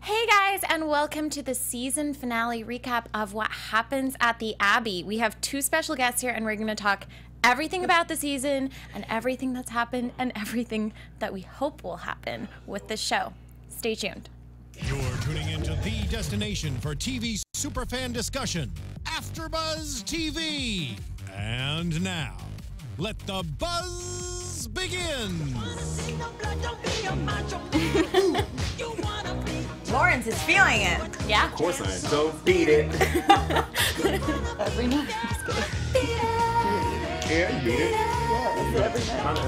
Hey guys, and welcome to the season finale recap of What Happens at the Abbey. We have two special guests here, and we're going to talk everything about the season and everything that's happened and everything that we hope will happen with this show. Stay tuned. You're tuning into the destination for TV superfan discussion, AFTERBUZZ TV. And now, let the buzz begin. Lawrence is feeling it. Yeah? Of course I am. So beat it. Every night. Yeah, you beat it. Every night.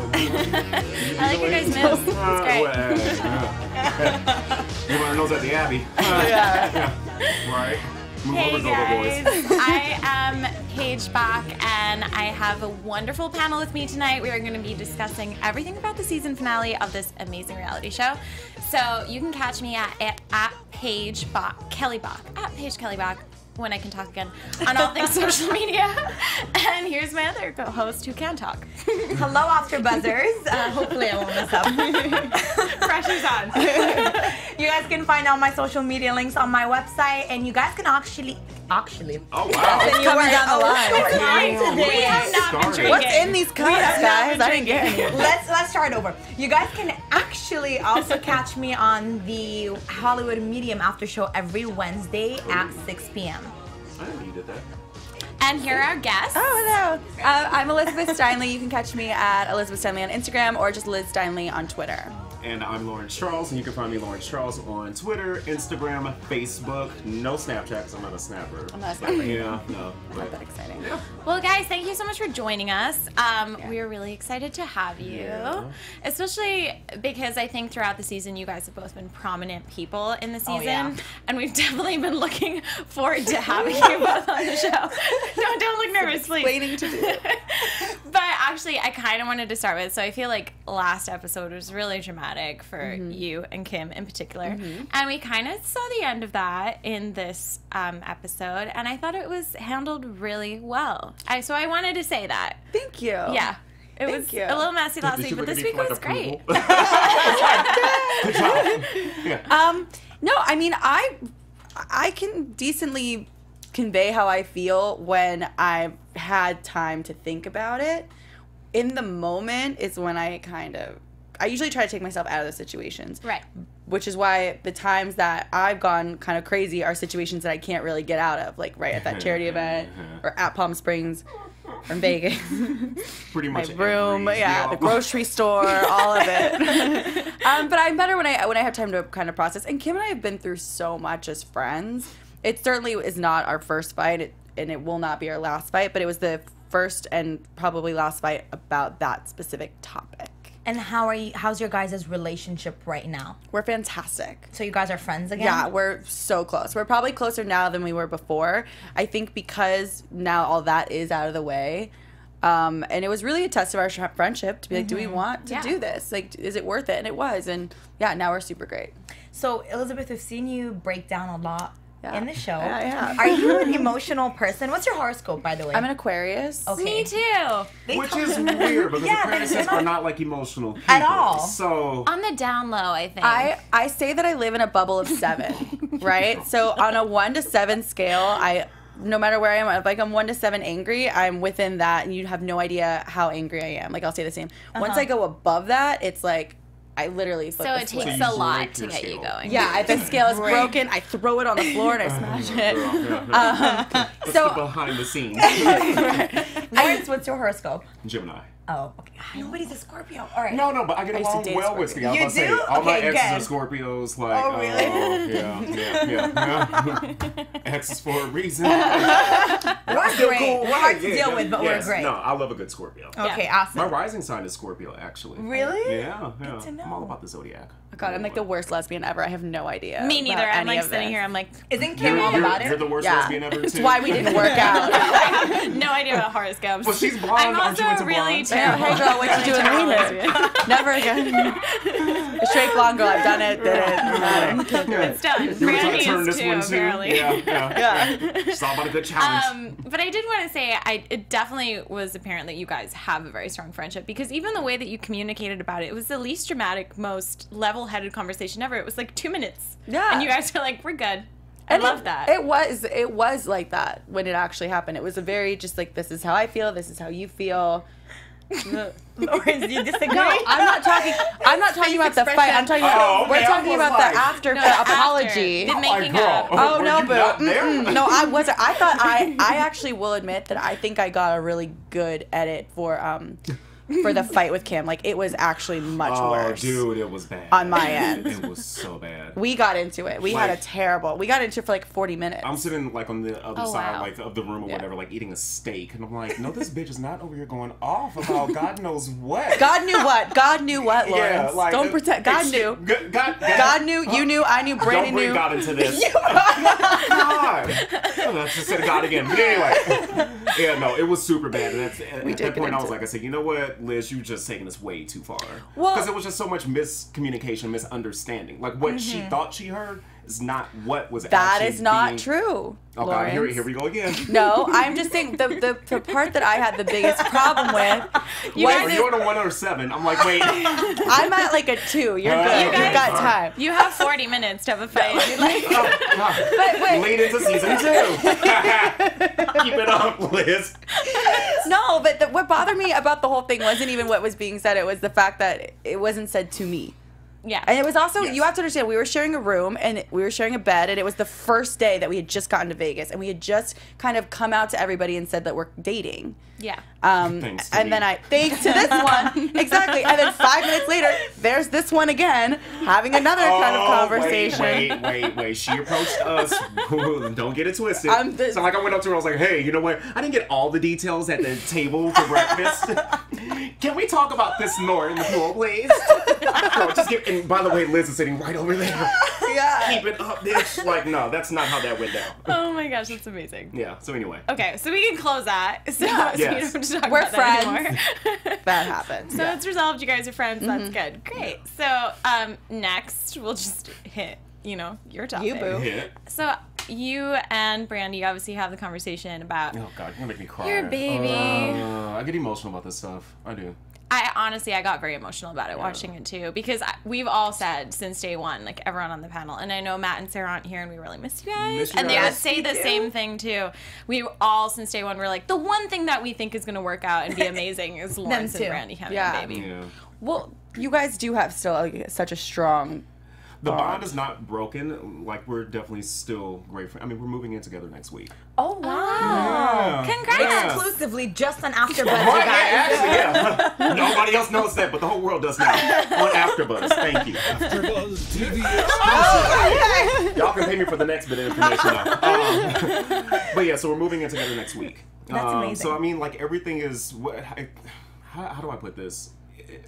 I like your guys' moves. It's great. You want to know at the Abbey? Yeah. Right. Move Hey over, guys, boys. I am Paige Bach, and I have a wonderful panel with me tonight. We are going to be discussing everything about the season finale of this amazing reality show. So you can catch me at Paige Bach, Kelly Bach, at Paige Kelly Bach, when I can talk again, on all things social media. And here's my other co-host who can talk. Hello, AfterBuzzers. Hopefully I won't mess up. Pressure's on. You guys can find all my social media links on my website, and you guys can actually. Oh, wow. It's coming down the line. We have not been drinking. What's in these cups, guys? I didn't get any. Let's start over. You guys can actually also catch me on the Hollywood Medium After Show every Wednesday at 6 p.m. I didn't know you did that. And here are our guests. Oh, hello. I'm Elizabeth Steinley. You can catch me at Elizabeth Steinley on Instagram or just Liz Steinley on Twitter. And I'm Lawrence Charles, and you can find me Lawrence Charles on Twitter, Instagram, Facebook. No Snapchat, because I'm not a snapper. I'm not a snapper. Yeah, no. Not that exciting. Yeah. Well, guys, thank you so much for joining us. We're really excited to have you, especially because I think throughout the season you guys have both been prominent people in the season, and we've definitely been looking forward to having you both on the show. Don't look nervous, please. Waiting to do it. But actually, I kind of wanted to start with, so I feel like last episode was really dramatic for you and Kim in particular, and we kind of saw the end of that in this episode, and I thought it was handled really well. So I wanted to say that. Thank you. Yeah. It was you. a little messy last week, but this week was great. Good job. Yeah. No, I mean, I can decently convey how I feel when I've had time to think about it. In the moment is when I usually try to take myself out of those situations. Right. Which is why the times that I've gone kind of crazy are situations that I can't really get out of, like right at that charity event or at Palm Springs or in Vegas. Pretty much My room, the grocery store, all of it. But I'm better when I have time to kind of process. And Kim and I have been through so much as friends. It certainly is not our first fight, and it will not be our last fight, but it was the first and probably last fight about that specific topic. And how's your guys' relationship right now? We're fantastic. So you guys are friends again? Yeah, we're so close. We're probably closer now than we were before. I think because now all that is out of the way. And it was really a test of our friendship to be like, do we want to do this? Like, is it worth it? And it was. And yeah, now we're super great. So Elizabeth, we've seen you break down a lot in the show. Yeah, I have. Are you an emotional person? What's your horoscope, by the way? I'm an Aquarius. Okay. Me too. Which is weird, because Aquariuses are not like emotional people. At all. On So the down low, I think. I say that I live in a bubble of 7, right? So on a 1 to 7 scale, no matter where I am, like I'm 1 to 7 angry, I'm within that, and you have no idea how angry I am. Like I'll say the same. Once I go above that, it's like I literally flip the switch. Takes a lot to get you going. Yeah, if the scale is broken, I throw it on the floor and I smash it. That's the behind the scenes. Lawrence, what's your horoscope? Gemini. Oh, okay. Nobody's a Scorpio. All right. No, but I get along well with Scorpio. You do? All my Okay, exes good. are Scorpios. Like, Oh, really? Yeah. Exes for a reason. We're still great. cool. We're hard to Yeah, deal with, but we're great. No, I love a good Scorpio. Okay, awesome. My rising sign is Scorpio, actually. Really? Yeah. Good to know. I'm all about the zodiac. Oh God, I'm like the worst lesbian ever. I have no idea. Me neither. about I'm any like of sitting this. here. I'm like, Isn't Kim all about You're it? the worst Yeah, lesbian ever, too. it's why we didn't work out. no idea about horoscopes. Well, she's blonde. I'm Aren't you also into really blondes? terrible. Hey girl, what you doing later? Never again. A straight blonde girl. I've done it. Did it. Doesn't matter. It's done. You were trying Brandy to turn is this too, one, too? apparently. Yeah. It's all about a good challenge. But I did want to say, it definitely was apparent that you guys have a very strong friendship, because even the way that you communicated about it, it was the least dramatic, most level level-headed conversation ever. It was like 2 minutes. Yeah. And you guys were like, we're good. I love that. It was like that when it actually happened. It was a very just like, this is how I feel, this is how you feel. Lawrence, do you disagree? No, I'm not talking about the fight. I'm talking about we're talking about the after apology. The making up. Oh Were no, you not there? boo. No, I wasn't. I thought I actually will admit that I think I got a really good edit for the fight with Kim. Like, it was actually much worse. Oh, dude, it was bad. On my end. It was so bad. We got into it. We had it for like 40 minutes. I'm sitting, like, on the other side, wow. like, of the room or whatever, like, eating a steak. And I'm like, no, this bitch is not over here going off about God knows what. God knew what? God knew what, Lawrence? Yeah, like, Don't pretend. God knew. God knew, you knew, I knew, Brandon Don't bring knew. God into this. God. Let's just say God again. But anyway. Yeah, no, it was super bad. And at that point, I was like, I said, you know what, Liz, you just taking this way too far. Because it was just so much miscommunication, misunderstanding. Like, what she thought she heard is not what was actually That is not being... true. Oh, God, here we go again. No, I'm just saying the part that I had the biggest problem with was... You're on a 1 or 7. I'm like, wait. I'm at like a 2. You're good. You've got time. You have 40 minutes to have a fight. But wait. Lead into season 2. Keep it up, Liz. No, but what bothered me about the whole thing wasn't even what was being said. It was the fact that it wasn't said to me. Yeah. And it was also, you have to understand, we were sharing a room and we were sharing a bed, and it was the first day that we had just gotten to Vegas, and we had just kind of come out to everybody and said that we're dating. Yeah. Thanks to me. Thanks to this one, exactly. And then 5 minutes later, there's this one again, having another kind of conversation. Wait. She approached us. Don't get it twisted. So like I went up to her, I was like, hey, you know what? I didn't get all the details at the table for breakfast. Can we talk about this more in the pool, please? No, and by the way, Liz is sitting right over there. Yeah. Keep it up, bitch. Like, no, that's not how that went down. Oh my gosh, that's amazing. Yeah, so anyway. Okay, so we can close that. So, Yes. we don't have to talk We're about that anymore. That happened. So it's resolved. You guys are friends. That's good. Great. So next, we'll just hit, your topic. You, boo. Yeah. So you and Brandy obviously have the conversation about Oh, God, you're gonna make me cry. your baby. I get emotional about this stuff. I do. I got very emotional about it watching it too, because we've all said since day one, like everyone on the panel, and I know Matt and Sarah aren't here, and we really miss you guys. And they would say the same thing too. We all since day one were like, the one thing that we think is going to work out and be amazing is Lawrence and Brandy having a baby. Yeah. Well, you guys do have still such a strong The bond is not broken. Like, we're definitely still great friends. I mean, we're moving in together next week. Oh, wow. Yeah. Congrats. Yeah. Exclusively just on AfterBuzz, you Right, guys. yeah. Nobody else knows that, but the whole world does now. On AfterBuzz. Thank you. AfterBuzz TV. Y'all can pay me for the next bit of information now. But yeah, so we're moving in together next week. That's amazing. So, I mean, like, everything is... How do I put this?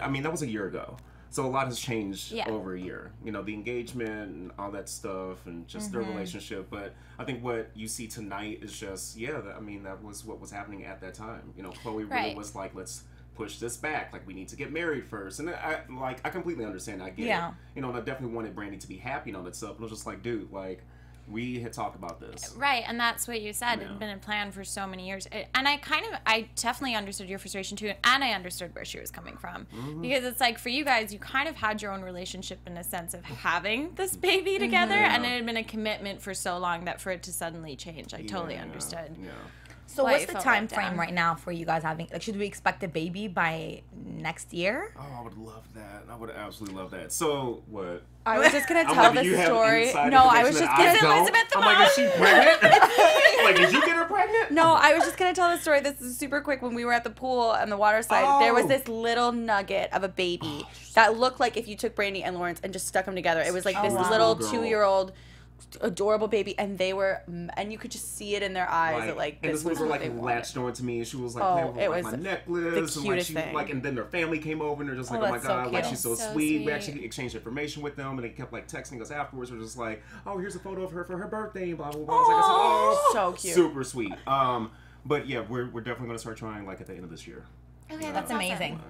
I mean, that was a year ago. So a lot has changed over a year. You know, the engagement and all that stuff and just their relationship. But I think what you see tonight is just, that was what was happening at that time. You know, Chloe really was like, let's push this back. Like, we need to get married first. And I completely understand. I get it. You know, and I definitely wanted Brandy to be happy and all that stuff. But it was just like, dude, like... We had talked about this. Right, and that's what you said. It had been a plan for so many years. And I definitely understood your frustration too, and I understood where she was coming from. Because it's like, for you guys, you kind of had your own relationship in a sense of having this baby together, and it had been a commitment for so long that for it to suddenly change, I totally understood. Yeah. So what's the time frame right now for you guys having, like, should we expect a baby by next year? Oh, I would love that. I would absolutely love that. So, what? I was just going to tell this story. No, I was just going to... Elizabeth the I'm like, is she pregnant? Like, did you get her pregnant? No, I was just going to tell the story. This is super quick. When we were at the pool on the water slide, there was this little nugget of a baby that looked like if you took Brandy and Lawrence and just stuck them together. It was like this little 2-year-old adorable baby, and they were, and you could just see it in their eyes that like this was what they wanted. Latched on to me, and she was like playing with like, my necklace, the and like cutest she thing. Like, and then their family came over, and they're just like, oh my god, like she's so sweet. We actually exchanged information with them, and they kept like texting us afterwards. We're just like, oh, here's a photo of her for her birthday, blah blah blah. I was like, oh, so cute, super sweet. But yeah, we're definitely gonna start trying like at the end of this year. Okay, that's amazing.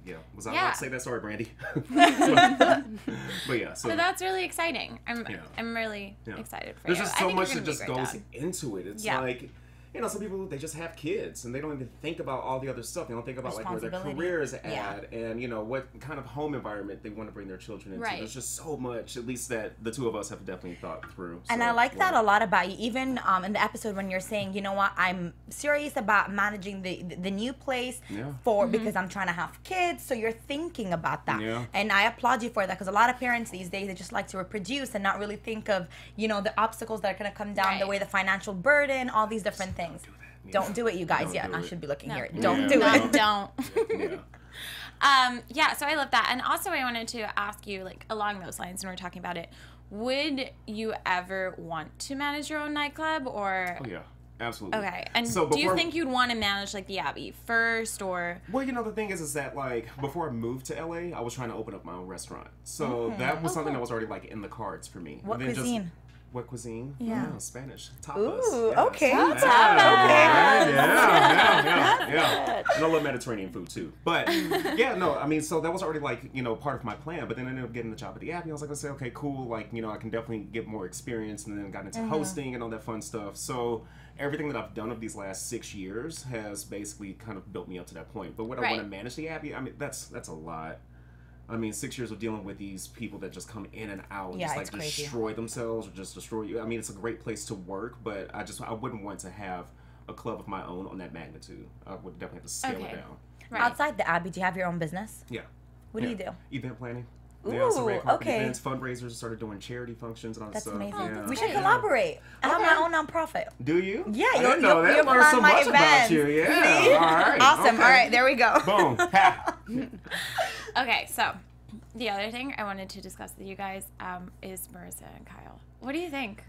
Yeah, was I allowed to say that? Sorry, Brandy. But yeah, so that's really exciting. I'm really excited for There's you. just so much that just goes into it. It's like, you know, some people, they just have kids and they don't even think about all the other stuff. They don't think about like where their career is at and, you know, what kind of home environment they want to bring their children into. There's just so much, at least that the two of us have definitely thought through. And I like that a lot about you. Even in the episode when you're saying, you know what, I'm serious about managing the new place because I'm trying to have kids. So you're thinking about that. And I applaud you for that, because a lot of parents these days, they just like to reproduce and not really think of, you know, the obstacles that are going to come down the way, the financial burden, all these different things. Don't do it, you guys. I should be looking here. Don't do it. Don't. So I love that. And also I wanted to ask you, like, along those lines, and we're talking about it, would you ever want to manage your own nightclub, or? Oh, yeah. Absolutely. Okay. And so do you think you'd want to manage, like, the Abbey first, or? Well, you know, the thing is that, like, before I moved to LA, I was trying to open up my own restaurant. So that was something that was already, like, in the cards for me. What cuisine? What cuisine? Yeah. Oh, Spanish. Tapas. Ooh, okay. Tapas. Yeah. And I love Mediterranean food, too. But, yeah, no, I mean, so that was already, like, you know, part of my plan. But then I ended up getting the job at the Abbey. I was like, I say, okay, cool. Like, you know, I can definitely get more experience. And then got into hosting and all that fun stuff. So everything that I've done of these last 6 years has basically kind of built me up to that point. But would I want to manage the Abbey? I mean, that's a lot. I mean, 6 years of dealing with these people that just come in and out, and just like destroy themselves or just destroy you. I mean, it's a great place to work, but I wouldn't want to have a club of my own on that magnitude. I would definitely have to scale it down. Outside the Abbey, do you have your own business? Yeah. What do you do? Event planning. Ooh, events, fundraisers, started doing charity functions and all that stuff. That's amazing. We should collaborate. I have my own nonprofit. Do you? Yeah, I didn't know that. Learned so much about you. Yeah. All right. Awesome. Okay. All right, there we go. Boom. Okay, so the other thing I wanted to discuss with you guys is Marissa and Kyle. What do you think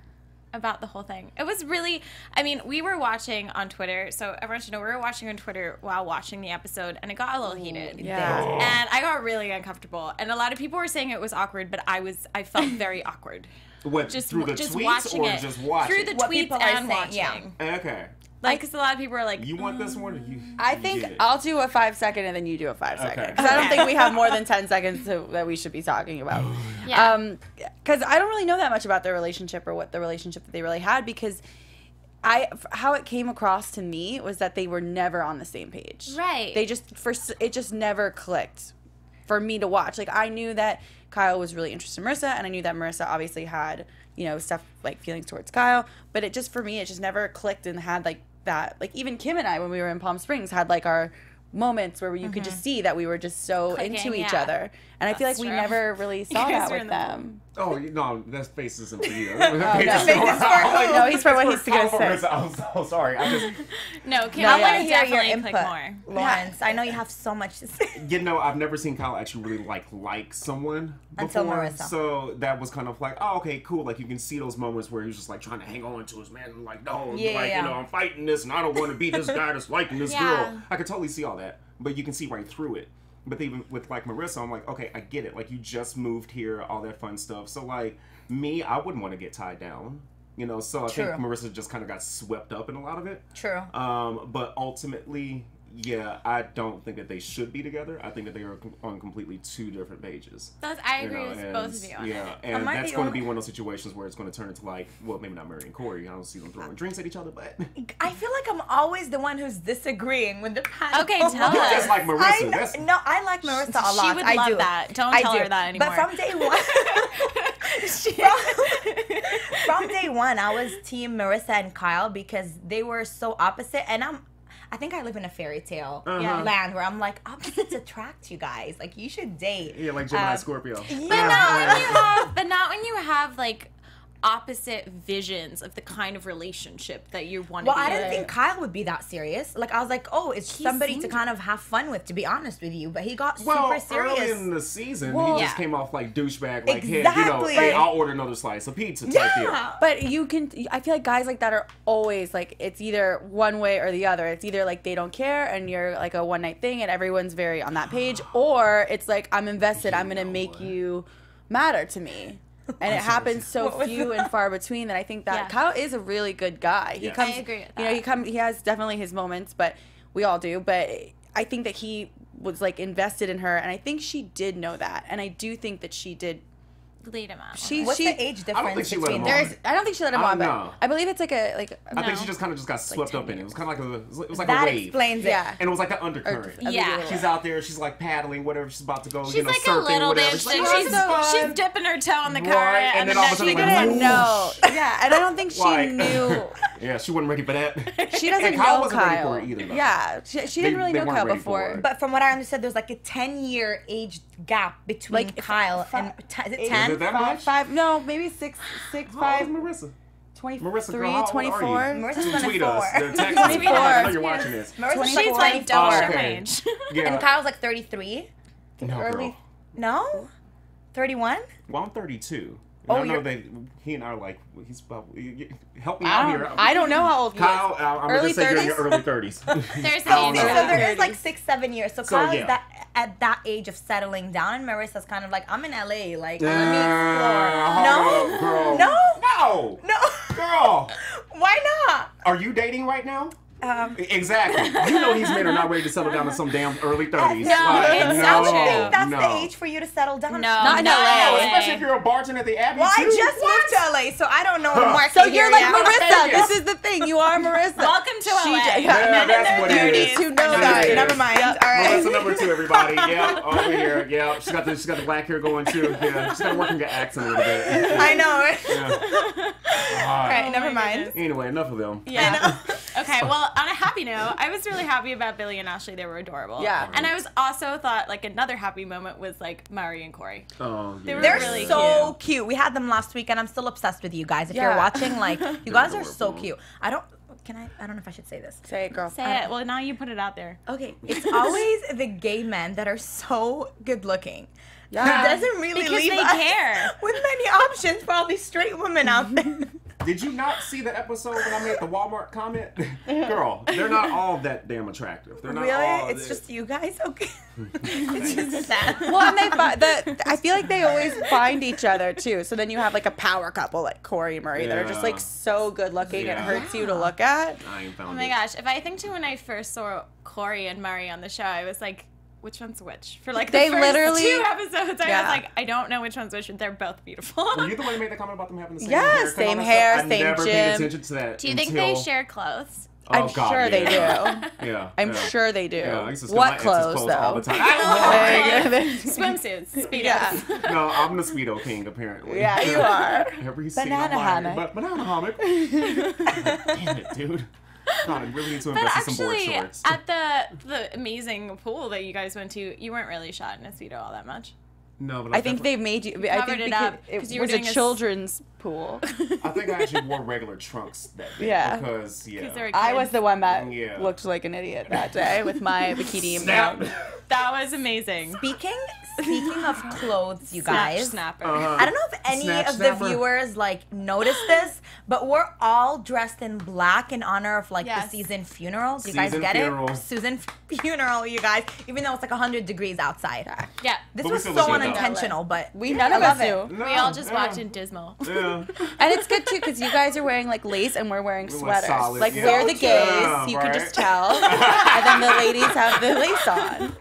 about the whole thing? It was really, I mean, we were watching on Twitter, so everyone should know we were watching on Twitter while watching the episode, and it got a little heated. Yeah. And I got really uncomfortable, and a lot of people were saying it was awkward, but I felt very awkward. What, through the tweets or just watching? Through the tweets and watching. Yeah. Okay. Like, because a lot of people are like, you want this one, or you? I think I'll do a 5 second and then you do a 5 second. Because I don't think we have more than 10 seconds that we should be talking about. Because I don't really know that much about their relationship or what the relationship that they really had, because how it came across to me was that they were never on the same page. Right. It just never clicked for me to watch. Like, I knew that Kyle was really interested in Marissa, and I knew that Marissa obviously had, you know, stuff like feelings towards Kyle, but it just, for me, it just never clicked and had like that. Like, even Kim and I, when we were in Palm Springs, had like our moments where you could just see that we were just so into each other, and I feel like we never really saw that with them. Oh no, that face isn't for you. No, he's for what he's gonna say. I'm so sorry. No, Kim, I want to hear your input, more. Lawrence. I know you have so much to say. You know, I've never seen Kyle actually really like someone before. Until Marissa. So that was kind of like, oh, okay, cool. Like, you can see those moments where he was just like trying to hang on to his man, and like, no, you know, I'm fighting this, and I don't want to be this guy that's liking this girl. I could totally see all that, but you can see right through it. But even with like Marissa, I'm like, okay, I get it. Like, you just moved here, all that fun stuff. So like me, I wouldn't want to get tied down, you know. So I think Marissa just kind of got swept up in a lot of it. True. But ultimately, yeah, I don't think that they should be together. I think that they are on completely two different pages. I agree with both of you on that. And that's going to be one of those situations where it's going to turn into like, well, maybe not Mary and Corey. I don't see them throwing drinks at each other, but I feel like I'm always the one who's disagreeing with the panel. Okay, tell us. Just like Marissa. I like Marissa a lot. She would love that. Don't tell her that anymore. But from day one, from day one, I was team Marissa and Kyle because they were so opposite, and I think I live in a fairy tale land where I'm like, opposites attract, you guys. Like, you should date. Yeah, like Gemini, Scorpio. But not when you have like opposite visions of the kind of relationship that you want to be in. Well, I didn't think Kyle would be that serious. Like, I was like, oh, it's somebody to kind of have fun with, to be honest with you. But he got super serious. Early in the season, he just came off like douchebag, like, hey, I'll order another slice of pizza type deal. But I feel like guys like that are always like, it's either one way or the other. It's either like they don't care and you're like a one night thing and everyone's very on that page, or it's like, I'm invested, I'm going to make you matter to me. And it happens so few and far between that I think that Kyle is a really good guy. He comes, I agree with that. You know, he has definitely his moments, but we all do. But I think that he was like invested in her, and I think she did know that, and I do think that she did laid him out. What's the age difference? I don't think she let him on. I don't think she let him on, but know. I believe it's like a I think she just kind of got swept up in it. It was kind of like it was like that a wave. explains it. Yeah. And it was like an undercurrent. Yeah. She's out there. She's like paddling, whatever. She's about to go. She's you know, like surfing, a little whatever. bitch. She's, And like, she's dipping her toe in the current, Right, and then all of a sudden, she like, didn't whoosh. know. Yeah, and I don't think she Like- knew. Yeah, she wasn't ready for that. She doesn't and Kyle know wasn't ready Kyle. for it either, though. Yeah, she didn't really they know weren't Kyle ready for before. it. But from what I understood, there's like a 10-year age gap between Like, Kyle and is it 10? Is it that much? Five, no, maybe six, How old is 5, Marissa? 23, Marissa, girl, how old are 24. you? Marissa's Tweet 24. us. The text 24. I know you're watching this. Marissa's She's like like 24. double her okay. age. Yeah. And Kyle's like 33. No, Early. girl. No? 31? Well, I'm 32. And Oh, I know you're- that he and I are like, he's about, help me out here. I don't know how old he Kyle, is. I'm Early going to say you're in your 30s? early 30s. There's I don't the know. age So gap. there is like 6-7 years. So Kyle yeah. is at that age of settling down, and Marissa's kind of like, I'm in LA, like let me Hold explore. up, girl. No, No. no, Girl, why not? are you dating right now? Exactly. You know these men are not ready to settle down in some damn early 30s. No, it's not I true. would think that's no. the age for you to settle down. No, Not in not LA. LA. Especially if you're a bartender at the Abbey, Well, I too. just moved to LA, so I don't know the market. So you're here like yet. Marissa. Vegas. This is the thing. You are Marissa. Welcome to LA. Yeah, Yeah, that's what it You is. need to know It that. is. Never mind. Yep. All right. Melissa number 2, everybody. Yeah, over here. Yeah, she's got the black hair going too. Yeah, she's got to work on your accent a little bit. I know. Right? Yeah. All right, Oh never my mind. goodness. Anyway, enough of them. Yeah. Okay, well, on a happy note, I was really happy about Billy and Ashley. They were adorable. Yeah. And I was also thought, like, another happy moment was, like, Mari and Corey. Oh, They were They're really so cute. We had them last week, and I'm still obsessed with you guys. If you're Yeah. watching, like, you guys are so adorable. cute. I don't know if I should say this. Say it, girl. Say it. Well, now you put it out there. Okay, it's always the gay men that are so good looking. Yeah. It doesn't really Because leave they us care. with many options for all these straight women out there. Did you not see the episode when I made the Walmart comment? Girl, they're not all that damn attractive. They're not Really? all. It's just you guys? Okay. It's just sad. Well, and I feel like they always find each other too. So then you have like a power couple like Corey and Murray that are just like Yeah. so good looking. Yeah. It hurts you to look at. I ain't found Oh my it. gosh. If I think to when I first saw Corey and Mari on the show, I was like, which one's which? For like the They first literally- 2 episodes, I Yeah. was like, I don't know which one's which. They're both beautiful. Were you the one who made the comment about them having the same Yeah, haircut same and all that hair, stuff? I same never gym. paid attention to that. Do you think they until- share clothes? Oh, I'm God, sure they yeah. do. Yeah. I'm yeah. sure they do. Yeah, I used to steal my What ex's clothes all though? the time. Swimsuits, speedos. Yeah. No, I'm the Speedo King, apparently. Yeah, you are. Every scene Banana I'm like, hammock. Banana hammock. Damn it, dude. God, I really need to But invest in some board actually, shorts. at the amazing pool that you guys went to, you weren't really shot in a speedo all that much. No, but I think they made you. I covered think it up, it 'cause you were was a doing a children's pool. I think I actually wore regular trunks that day. Yeah. Because, yeah. they were I was the one that Yeah. looked like an idiot that day with my bikini. Snap. That was amazing. Speaking of clothes, you guys. Snapper. I don't know if any Snatch of snapper. the viewers like noticed this, but we're all dressed in black in honor of like Yes. the season funeral. Do you guys Season get funeral. it? Susan funeral, you guys. Even though it's like 100 degrees outside. Yeah. This But we was still so look good, though. unintentional, but None I of love us it. knew. No, We all just yeah. walked in dismal. Yeah. And it's good too because you guys are wearing like lace and we're wearing We're, like, sweaters. solid, Like yeah. we're the gays, Yeah, you can right. just tell, and then the ladies have the lace on.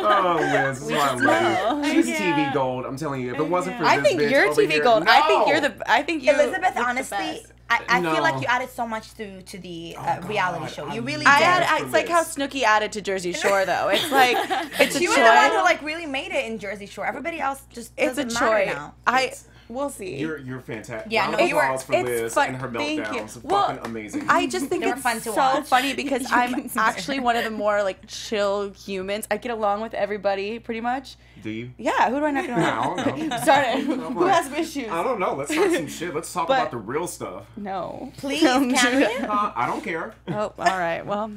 Oh, Liz, this is why I love know. you. She's TV gold. I'm telling you. If it wasn't for I this think bitch you're over TV here, gold. No. I think you're the. I think you. Elizabeth, look the honestly, best. I feel like No. you added so much to the reality show. You really I did. had, it's like how Snooki added to Jersey Shore, though. It's like it's a She was the one who choice. like really made it in Jersey Shore. Everybody else just It's a doesn't matter choice. now. We'll see. You're fantastic. Yeah, Round no, of you were- applause for it's Liz fun- and her thank you. meltdowns. Well, Fucking amazing. I just think They were it's fun to so watch. funny because You I'm can actually one of the more like chill humans. I get along with everybody pretty much. Do you? Yeah, who do I not get along I don't with? know. Start it. I'm Who like, has issues? I don't know. Let's talk some shit. Let's talk But- about the real stuff. No. Please, can we? I don't care. Oh, all right. Well,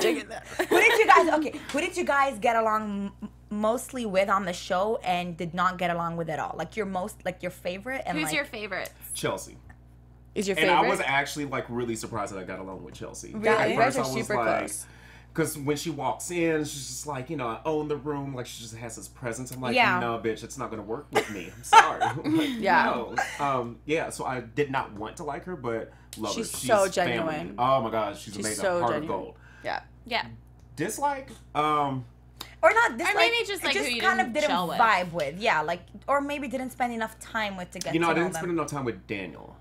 dig it there. Who did you guys get along mostly with on the show and did not get along with at all? Like your favorite and Who's like your favorite? Chelsea. Is your And favorite? I was actually like really surprised that I got along with Chelsea. Yeah, At you guys first are I was super close. Because when she walks in, she's just like, I own the room. Like, she just has this presence. I'm like, Yeah. no, bitch, it's not going to work with me. I'm sorry. Like, Yeah. No. Yeah, so I did not want to like her, but love She's her. so She's family. genuine. Oh, my God. She's She's amazing. so Heart genuine. of gold. Yeah. Yeah. Dislike? or not this, or maybe just like just who you kind of didn't chill with. vibe with. Yeah, like, or maybe didn't spend enough time with to get to know I them. didn't spend enough time with Daniel.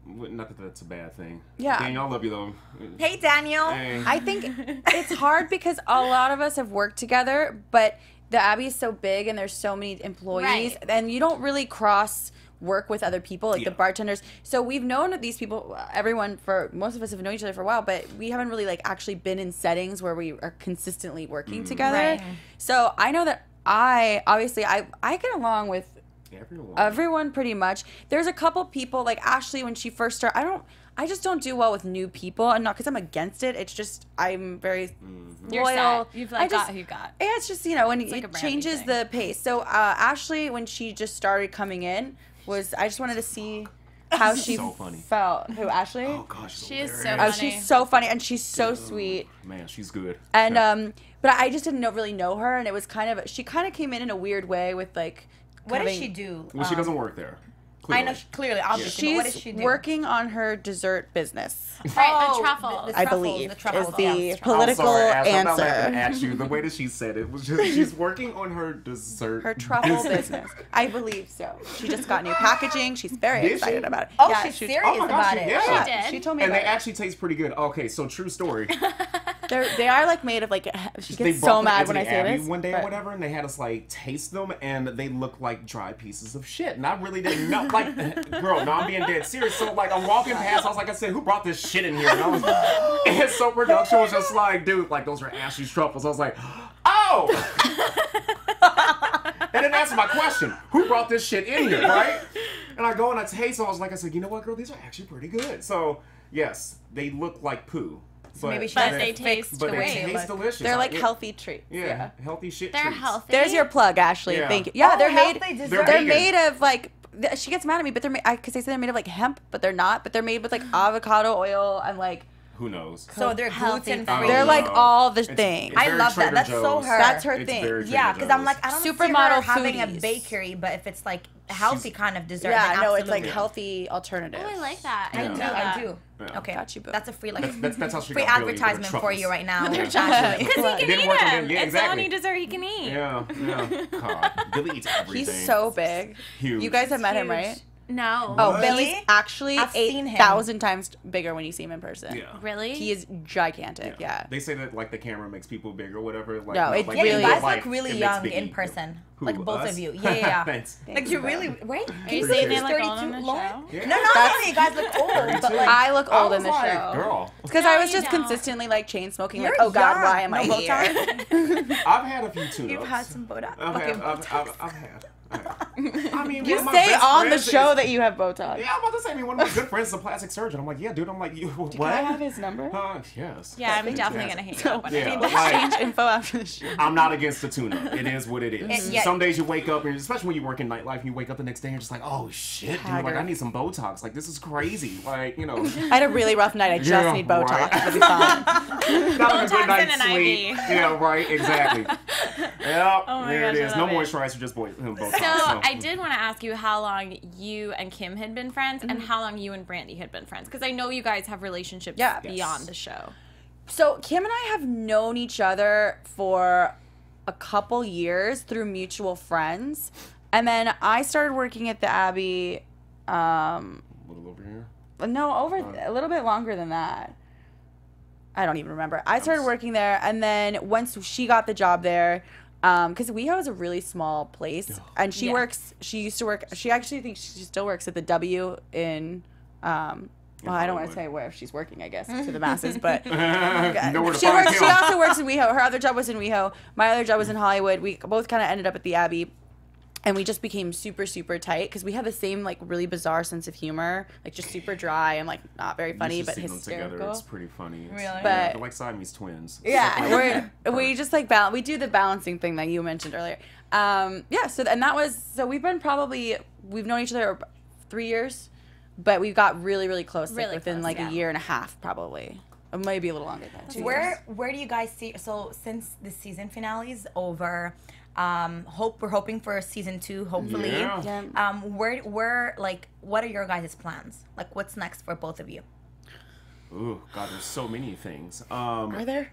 Not that that's a bad thing. Yeah. Daniel, I love you though. Hey, Daniel. Hey. I think it's hard because a lot of us have worked together, but the Abbey is so big and there's so many employees, Right. and you don't really cross work with other people, like the bartenders. So we've known these people, most of us have known each other for a while, but we haven't really like actually been in settings where we are consistently working together. Right. So I know that I get along with everyone pretty much. There's a couple people like Ashley when she first started. I just don't do well with new people, and not because I'm against it. It's just I'm very You're loyal. set. You've like got who you got. Yeah, it's just when like a it branding changes thing. the pace. So Ashley, when she just started coming in, I just wanted to see how she So funny. felt. Who, Ashley? Oh gosh, She is so hilarious. funny. She's so funny and she's so sweet. Man, she's good. And but I just didn't really know her, and it was she kind of came in a weird way with like. What does she do? Well, she doesn't work there. I know clearly, obviously. But what does She's she do? working on her dessert business. Right, the truffles. I believe The truffles, is the yeah. political I'm sorry, Ash, I'm not laughing answer. at you. The way that she said it was just she's working on her dessert. Her truffle business. I believe so. She just got new packaging. She's very Did she? excited about it. Oh, Yeah, she's she- serious Oh my gosh, about it. yeah. She did. She told me And they about it. actually taste pretty good. Okay, so true story. They are like made of like. She They gets brought so them mad into when I the say Abbey this. one day or but- whatever, and they had us like taste them, and they look like dry pieces of shit. And I really didn't know. Like, girl, no, I'm being dead serious. So like, I'm walking past, I was like, I said, who brought this shit in here? And I was, and so production was just like, dude, like those are Ashley's truffles. I was like, oh. They didn't answer my question. Who brought this shit in here, right? And I go and I taste, and I was like, I said, you know what, girl, these are actually pretty good. So yes, they look like poo. But maybe she But doesn't they fix taste the but way they they taste look. delicious. They're like Yeah. healthy treats. Yeah, healthy shit They're treats. healthy. There's your plug, Ashley. Yeah. Thank you. Yeah, Oh, they're healthy made. dessert. They're They're vegan. made of like. She gets mad at me, but they're because they say they're made of like hemp, but they're not. But they're made with like avocado oil and like. Who knows? So they're Healthy gluten food. free. They're like all the It's- things. it's I very love that. Trader That's so Joe's. her. That's her It's thing. very Yeah, Trader because I'm Joe's. like, I don't see Supermodel her having a foodies. bakery, but if it's like healthy kind of dessert, Yeah, then no, it's like absolutely. healthy alternative. Oh, I like that. I didn't do, know that. I do. Yeah. Okay, Got you, boo. that's a free like That's how she free got Billy with her advertisement for truffles. you right now. Because Ashley. he can Didn't eat work on them. him. Yeah, It's the exactly. only dessert he can eat. Yeah. God, Billy eats everything. He's so big. Huge. You guys have met him, Huge. right? No. Oh, What? Billy's Really? actually I've seen him. 8,000 times bigger when you see him in person. Yeah. Really? He is gigantic. Yeah. They say that like the camera makes people bigger, or whatever. Like, No, it like, Yeah, really you is. guys like, look really it makes young big in people. person. Who, Like both us? of you. Yeah, yeah. Thanks. Like you really right? Are you Pretty saying they sure. look old 32 on the long? show? Yeah. No, not only you guys look old, but like I look old I in the was like, show. Girl, Because No, I was you just don't. consistently like chain smoking. Like, You're oh God, young. why am I No, here? I've had a few tune-ups. you've had some Botox. I've Okay, had. I've had. I mean, You one of my say best on the friends show is- that you have Botox. Yeah, I'm about to say. I mean, one of my good friends is a plastic surgeon. I'm like, yeah, dude. I'm like, you what? Can I have his number? Yes. Yeah, I'm Yes. definitely gonna hit you up. Yeah, Let's like, change info after the show. I'm not against the tuna. It is what it is. Yeah. Some days you wake up, and especially when you work in nightlife, and you wake up the next day and you're just like, oh shit, dude, like Haggard. I need some Botox. Like this is crazy. Like you know, I had a really rough night. I just Yeah, need Botox. right. It'll be fine. not a good Botox night's and an sleep. IV. Yeah, right, exactly. Yep, Oh my there gosh, it I is. No love it. moisturizer, just Botox. So I did want to ask you how long you and Kim had been friends, and how long you and Brandy had been friends, because I know you guys have relationships Yeah. beyond Yes. the show. So Kim and I have known each other for a couple years through mutual friends, and then I started working at the Abbey. A little over here. No, a little bit longer than that. I don't even remember. I started working there, and then once she got the job there, because WeHo is a really small place, and she Yeah. works. She used to work. She actually thinks she still works at the W in. Well, I don't want to Hollywood. say where she's working, I guess, to the masses, but Nowhere to she find works. She Kim. also works in WeHo. Her other job was in WeHo. My other job was in Hollywood. We both kind of ended up at the Abbey, and we just became super, super tight because we have the same like really bizarre sense of humor, like just super dry and like not very funny, You should but see them hysterical. together. It's pretty funny. It's, Really? yeah, But- they're like Siamese twins. Yeah, we just like we do the balancing thing that you mentioned earlier. Yeah, so and that was we've known each other 3 years, but we got really, really close Really within close, like yeah. a year and a half probably. Or maybe a little longer than that. 2 years. Where do you guys see? So since the season finale is over, we're hoping for season 2. Hopefully, Yeah. Yeah. where like what are your guys' plans? Like what's next for both of you? Ooh, God, there's so many things. Are there?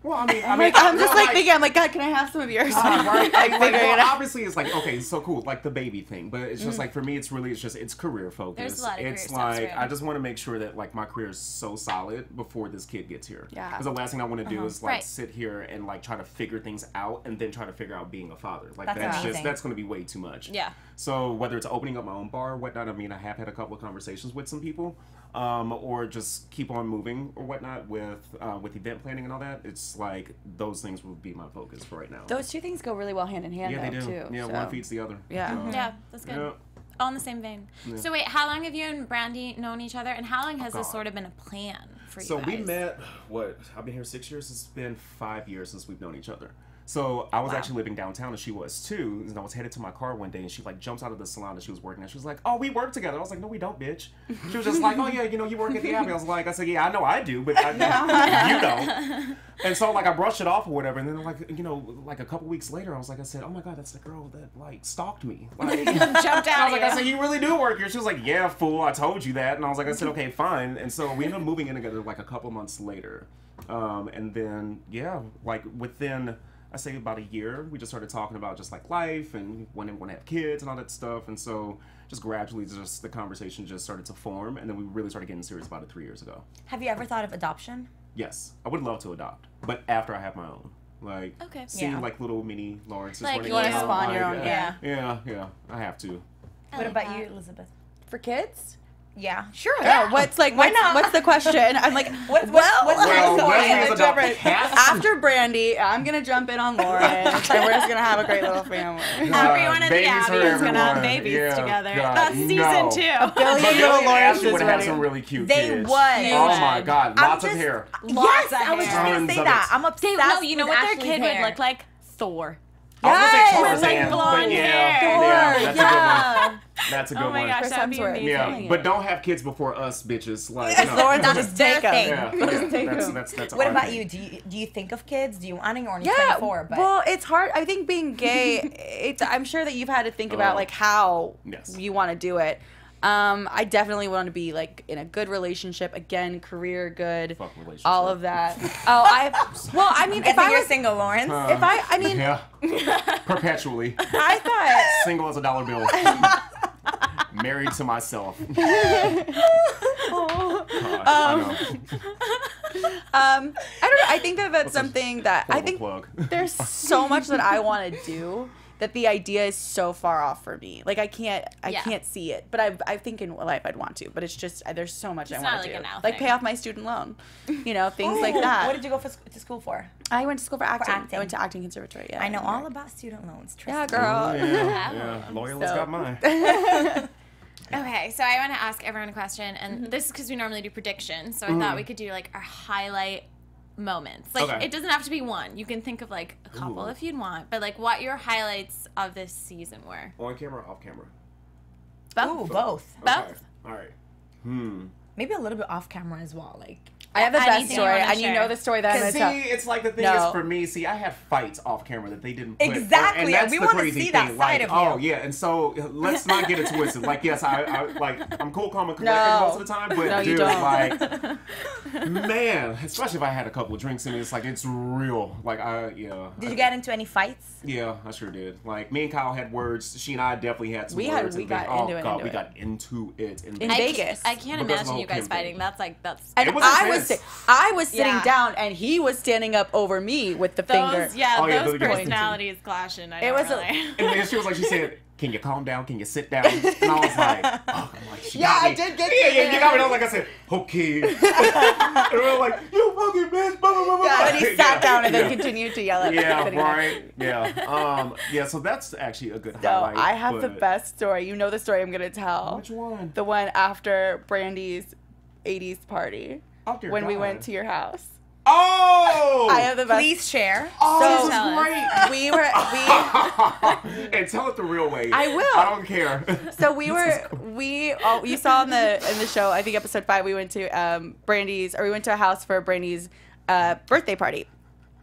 Well, I mean, I'm just thinking, I'm like, God, can I have some of yours? Right? Obviously, it's like, okay, so cool, like the baby thing, but it's just like, for me, it's career focused. There's a lot of it's career like, steps, right? I just want to make sure that like my career is so solid before this kid gets here. Yeah. Because the last thing I want to do is like Right. sit here and like try to figure things out and then try to figure out being a father. Like That's amazing. that's going to be way too much. Yeah. So whether it's opening up my own bar or whatnot, I mean, I have had a couple of conversations with some people. Or just keep on moving or whatnot with event planning and all that. It's like those things will be my focus for right now. Those two things go really well hand in hand, Yeah, they though, do. too. Yeah, so. one feeds the other. Yeah. So, Yeah, that's good. yeah. All in the same vein. Yeah. So wait, how long have you and Brandy known each other, and how long has this God. sort of been a plan for you So guys? we met, I've been here 6 years. It's been 5 years since we've known each other. So I was actually living downtown and she was too. And I was headed to my car one day and she like jumps out of the salon that she was working at. She was like, "Oh, we work together." I was like, "No, we don't, bitch." She was just like, "Oh yeah, you know, you work at the Abbey." I said, "Yeah, I know I do, but you don't." And so like I brushed it off or whatever. And then like, you know, like a couple weeks later, I said, "Oh my God, that's the girl that like stalked me." Like, Jumped out. I said, "You really do work here?" She was like, "Yeah, fool, I told you that." And I said, "Okay, fine." And so we ended up moving in together like a couple months later. And then, yeah, like within, I say about a year, we just started talking about just like life and when we want to have kids and all that stuff. And so just gradually just the conversation just started to form. And then we really started getting serious about it 3 years ago. Have you ever thought of adoption? Yes, I would love to adopt, but after I have my own. Like, Okay. seeing Yeah. like little mini Lawrence's Like, running you wanna around, spawn your like, own, Yeah, I have to. I What like about that. you, Elizabeth? For kids? Yeah, sure. Yeah. What's the question? I'm like, What's Well, the Leslie's story? adopted cats. After Brandy, I'm gonna jump in on Lawrence, and we're just gonna have a great little family. Everyone at the babies Abbey for is gonna have everyone. babies Yeah, together. God, That's season no. 2. But Billy Billy little and Lawrence Ashley is would have ready. some really cute They kids. would. Oh my God, I'm lots of just- hair. Lots Yes, of I was just hair. gonna say Tons of that. it. I'm obsessed. No, you know with what their Ashley's kid hair. would look like? Thor. I was gonna say Yes! Tarzan, Like blonde but hair. yeah, that's a good one. That's a good Oh my one. gosh, Chris that'd be Hemsworth. amazing. Yeah, but don't have kids before us, bitches. Like, Lawrence will That's just take their them. thing. yeah, that's What our about thing. you? Do you think of kids? Do you? I know you're only Yeah, 24, but well, it's hard. I think being gay, I'm sure that you've had to think about like how Yes. you want to do it. I definitely want to be like in a good relationship again, career good, Fuck relationship. all of that. I mean, if guessing I you're was single, Lawrence. I mean, Yeah, perpetually I thought. single as a dollar bill. Married to myself. God, I know. I don't know. I think that that's something that I Horrible think plug. there's so much that I want to do that the idea is so far off for me. Like I can't see it. But I think in life I'd want to. But it's just there's so much I It's want not to like do. a now Like thing. pay off my student loan, things like Ooh, that. What did you go to school for? I went to school for acting. acting. I went to acting conservatory. Yeah, I know in New all York. about student loans. Yeah, Tristan. girl. Yeah. Loyal's So- got mine. Okay, so I want to ask everyone a question, and this is because we normally do predictions, so I thought we could do like our highlight moments. Like, Okay. it doesn't have to be one. You can think of like a couple Ooh. if you'd want, but like what your highlights of this season were. On camera, off camera. Ooh, both. Both? Okay. All right. Maybe a little bit off camera as well. Like I have the best Anything you story, wanna and you share? know the story that I'm going See, to tell. it's like the thing No. is for me. See, I had fights off camera that they didn't put. Exactly, and yeah, that's we the wanna crazy see that thing. side Like, of you. oh yeah, and so let's not get it twisted. Like, yes, I'm cool, calm, and collected No. most of the time, but No, you dude, don't. like, man, especially if I had a couple of drinks in me, it's like it's real. Like, did you get into any fights? Yeah, I sure did. Like, me and Kyle had words. She and I definitely had some We words. got and into it, God, into we it. got into it. And In Vegas. I can't Because of the imagine whole you guys Kim fighting. thing. That's And It was intense. I was sitting Yeah. down, and he was standing up over me with the finger. those, yeah, Oh, yeah, those those are good. personalities clashing. I It was a- really. And then she was like, she said, "Can you calm down? Can you sit down?" And I was like, "Oh, I'm like, she Yeah, got I me." did get Yeah, you you got me. And I was like, I said, "Okay." And we were like, "You fucking bitch!" Blah, blah, blah, blah. Yeah, and he sat down and then Yeah. continued to yell at me. Yeah, sitting there. right. Yeah. Yeah. So that's actually a good So highlight. I have the but- best story. You know the story I'm gonna tell. Which one? The one after Brandy's 80s party Oh, dear when we God. went to your house. Oh! I have the best. Please share. Oh, So- this Tell is us. great. We were And tell it the real way. I will. I don't care. you saw in the show, I think episode 5, we went to we went to a house for Brandy's birthday party.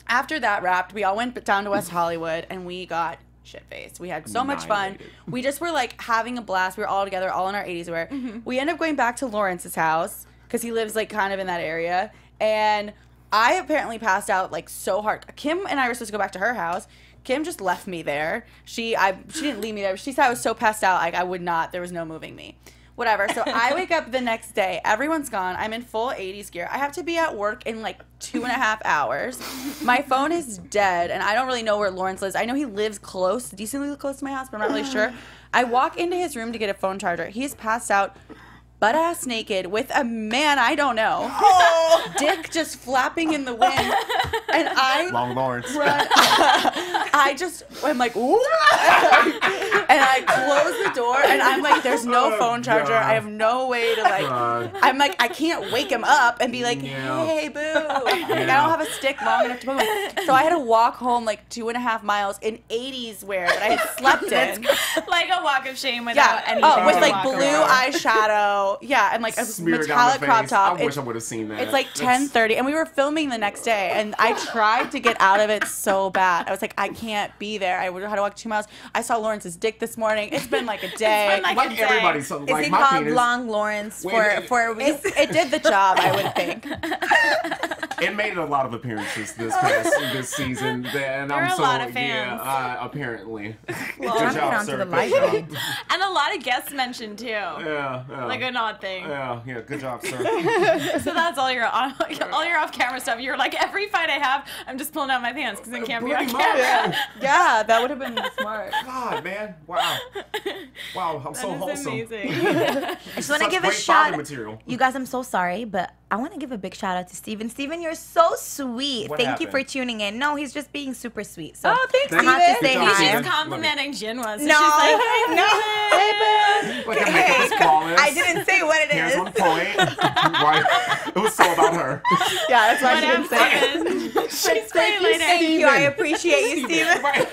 After that wrapped, we all went down to West Hollywood and we got shit-faced. We had so much fun. Annihilated. We just were like having a blast. We were all together, all in our 80s wear. We ended up going back to Lawrence's house because he lives like kind of in that area. And I apparently passed out like so hard. Kim and I were supposed to go back to her house. Kim just left me there. She didn't leave me there. She said I was so passed out, like I would not. There was no moving me. Whatever. So I wake up the next day. Everyone's gone. I'm in full 80s gear. I have to be at work in like 2.5 hours. My phone is dead, and I don't really know where Lawrence lives. I know he lives close, decently close to my house, but I'm not really sure. I walk into his room to get a phone charger. He's passed out, butt ass naked, with a man I don't know. Dick just flapping in the wind. And I Long Lawrence. I'm like, ooh. And I close the door, and I'm like, there's no phone charger. God. I have no way to like, I'm like, I can't wake him up and be like, hey, boo. Like, I don't have a stick long enough to put him. So I had to walk home like 2.5 miles in 80s wear that I had slept in. Like a walk of shame without anything. Oh, with to like walk blue around. eyeshadow. Yeah, and like a Smeared metallic down the crop face. top. I wish I would have seen that. It's like 10:30, and we were filming the next day, and I tried to get out of it so bad. I was like, I can't be there. I had to walk 2 miles. I saw Lawrence's dick this morning. It's been like a day. Like everybody, so Is like he my called penis. Long Lawrence for a reason? It did the job, I would think. It made a lot of appearances this season, and There I'm are a so lot of fans. yeah. Apparently, Well, good I'm job, onto sir. the Good light job. thing. And a lot of guests mentioned too. Yeah, Like an odd thing. yeah. Good job, sir. So that's all your off-camera stuff. You're like, every fight I have, I'm just pulling out my pants because I can't be on Pretty much. camera. Yeah, that would have been smart. God, man, wow, I'm so That is wholesome. amazing. I just want to Such give a great shout. father material. You guys, I'm so sorry, but I want to give a big shout out to Steven. Steven, you're so sweet. What Thank you for happened? tuning in. No, he's just being super sweet. So Oh, thanks, I have to Steven. say Good job, hi. Steven. She's complimenting Guinwa. So No, she's like, hey, no. Hey, boo. Like her makeup is flawless. I didn't say what it Here's is. one point. Why? It was so about her. Yeah, that's why what she didn't say it. She's great later. Thank you. I appreciate you, Steven. Right.